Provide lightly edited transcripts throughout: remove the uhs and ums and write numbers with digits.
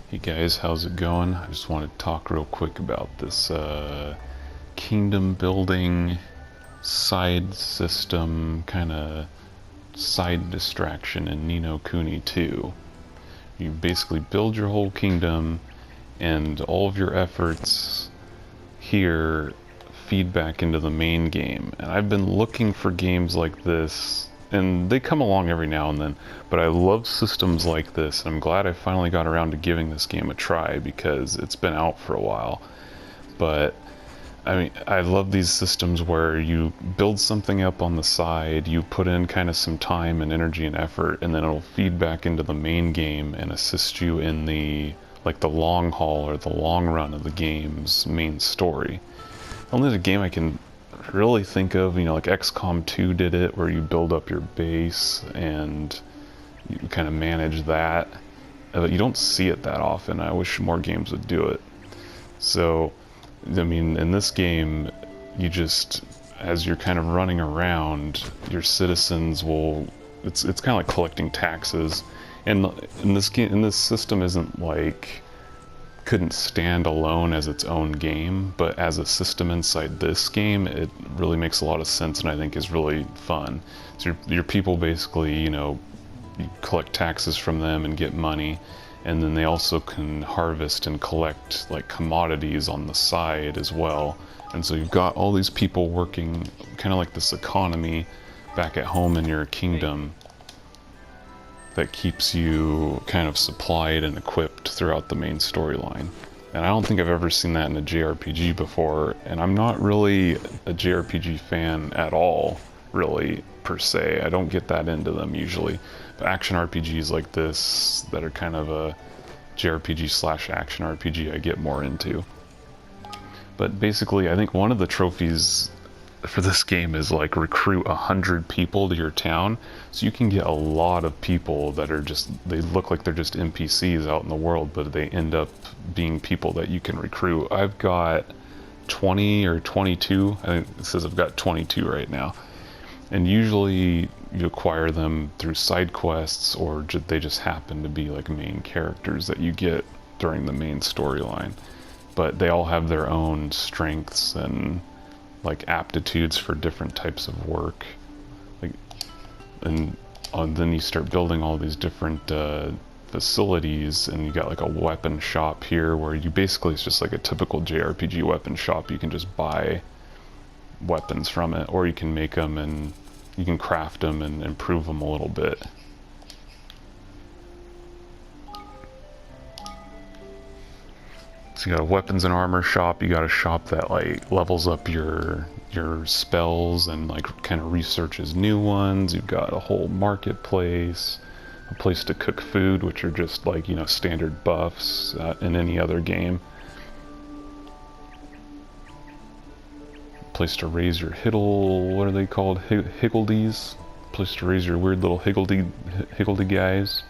Hey guys, how's it going? I just want to talk real quick about this kingdom building side system kind of side distraction in Kuni 2. You basically build your whole kingdom and all of your efforts here feed back into the main game. And I've been looking for games like this, and they come along every now and then, but I love systems like this. I'm glad I finally got around to giving this game a try because it's been out for a while. But I mean, I love these systems where you build something up on the side, you put in kind of some time and energy and effort, and then it'll feed back into the main game and assist you in the long haul or the long run of the game's main story. Only the game I can really think of, like XCOM 2 did it, where you build up your base and you kind of manage that. But you don't see it that often. I wish more games would do it. So, I mean, in this game, you just, as you're kind of running around, your citizens will. It's kind of like collecting taxes, and in this system isn't like couldn't stand alone as its own game, but as a system inside this game, it really makes a lot of sense and I think is really fun. So your people basically, you collect taxes from them and get money, and then they also can harvest and collect like commodities on the side as well. And so you've got all these people working kind of like this economy back at home in your kingdom that keeps you kind of supplied and equipped throughout the main storyline. And I don't think I've ever seen that in a JRPG before, and I'm not really a JRPG fan at all, really, per se. I don't get that into them usually. But action RPGs like this, that are kind of a JRPG slash action RPG, I get more into. But basically, I think one of the trophies for this game is like recruit 100 people to your town, so you can get a lot of people that are just, they look like they're just NPCs out in the world, but they end up being people that you can recruit. I've got 20 or 22. I think it says I've got 22 right now, and usually you acquire them through side quests, or they just happen to be like main characters that you get during the main storyline. But they all have their own strengths and like aptitudes for different types of work, like, and then you start building all these different facilities, and you got like a weapon shop here where you basically, it's just like a typical JRPG weapon shop. You can just buy weapons from it, or you can make them and you can craft them and improve them a little bit. So you got a weapons and armor shop. You got a shop that like levels up your spells and like kind of researches new ones. You've got a whole marketplace, a place to cook food, which are just like, standard buffs in any other game. Place to raise your what are they called? Higgledies? Place to raise your weird little higgledy guys.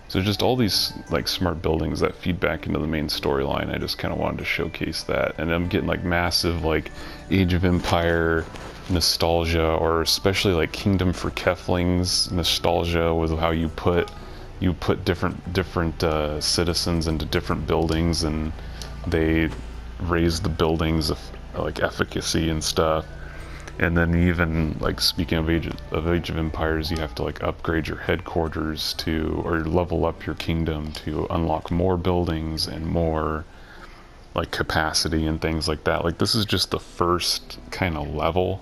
So just all these like smart buildings that feed back into the main storyline. I just kind of wanted to showcase that, and I'm getting like massive like Age of Empire nostalgia, or especially like Kingdom for Keflings nostalgia, with how you put different citizens into different buildings, and they raise the buildings of like efficacy and stuff. And then even like, speaking of Age of Empires, you have to like upgrade your headquarters or level up your kingdom to unlock more buildings and more like capacity and things like that. Like, this is just the first kind of level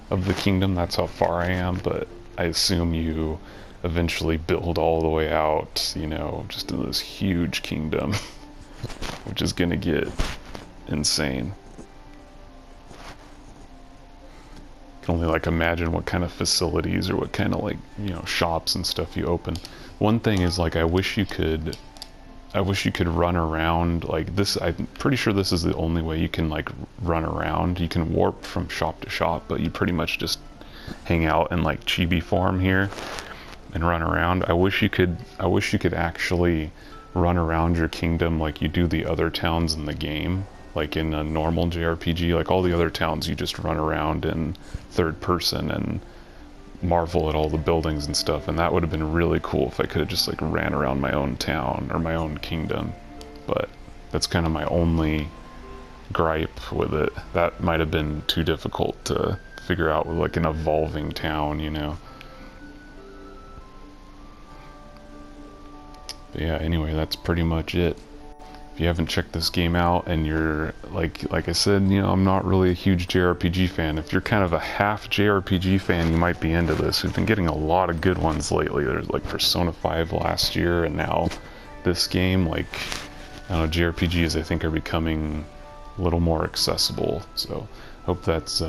of the kingdom. That's how far I am, but I assume you eventually build all the way out, just in this huge kingdom, which is gonna get insane. Can only like imagine what kind of facilities or what kind of like shops and stuff you open. One thing is like, I wish you could run around like this. I'm pretty sure this is the only way you can like run around. You can warp from shop to shop, but you pretty much just hang out in like chibi form here and run around. I wish you could actually run around your kingdom like you do the other towns in the game. Like in a normal JRPG, like all the other towns, you just run around in third person and marvel at all the buildings and stuff, and that would have been really cool if I could have just like ran around my own town or my own kingdom. But that's kind of my only gripe with it. That might have been too difficult to figure out with like an evolving town, you know. But yeah, anyway, that's pretty much it. If you haven't checked this game out and you're like I said, you know, I'm not really a huge JRPG fan. If you're kind of a half JRPG fan, you might be into this. We've been getting a lot of good ones lately. There's like Persona 5 last year, and now this game. Like, I don't know, JRPGs I think are becoming a little more accessible. So hope that's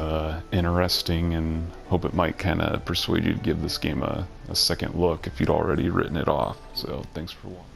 interesting, and hope it might kind of persuade you to give this game a second look if you'd already written it off. So thanks for watching.